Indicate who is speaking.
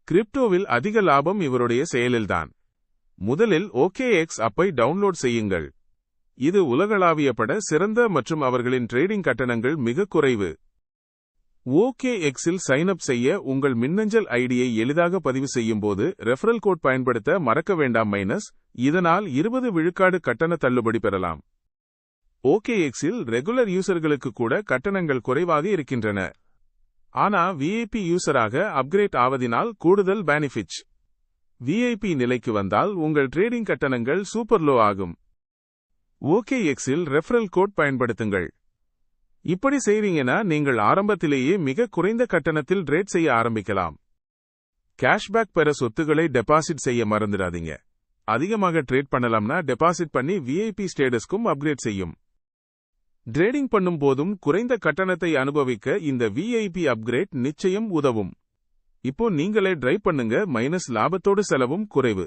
Speaker 1: கிரிப்டோவில் அதிக லாபம் இவருடைய செயலில்தான். முதலில் OKX அப்பை டவுன்லோட் செய்யுங்கள். இது உலகளாவியப்பட சிறந்த மற்றும் அவர்களின் ட்ரேடிங் கட்டணங்கள் மிக குறைவு. OKX-இல் சைன் அப் செய்ய உங்கள் மின்னஞ்சல் ஐடியை எளிதாக பதிவு செய்யும் போது ரெஃபரல் கோட் பயன்படுத்த மறக்க வேண்டாம். இதனால் 20 விழுக்காடு கட்டண தள்ளுபடி பெறலாம். OKX-இல் ரெகுலர் யூசர்களுக்கு கூட கட்டணங்கள் குறைவாக இருக்கின்றன. ஆனா VIP யூசராக அப்கிரேட் ஆவதினால் கூடுதல் பெனிஃபிட்ஸ். VIP நிலைக்கு வந்தால் உங்கள் ட்ரேடிங் கட்டணங்கள் சூப்பர் லோ ஆகும். OKX-இல் ரெஃபரல் கோட் பயன்படுத்துங்கள். இப்படி செய்றீங்கன்னா நீங்கள் ஆரம்பத்திலேயே மிக குறைந்த கட்டணத்தில் ட்ரேட் செய்ய ஆரம்பிக்கலாம். கேஷ்பேக் பெற சொத்துக்களை டெபாசிட் செய்ய மறந்துடாதீங்க. அதிகமாக ட்ரேட் பண்ணலாம்னா டெபாசிட் பண்ணி VIP ஸ்டேட்டஸ்க்கும் அப்கிரேட் செய்யும். ட்ரேடிங் பண்ணும் போதும் குறைந்த கட்டணத்தை அனுபவிக்க இந்த VIP அப்கிரேட் நிச்சயம் உதவும். இப்போ நீங்களே ட்ரை பண்ணுங்க. லாபத்தோடு செலவும் குறைவு.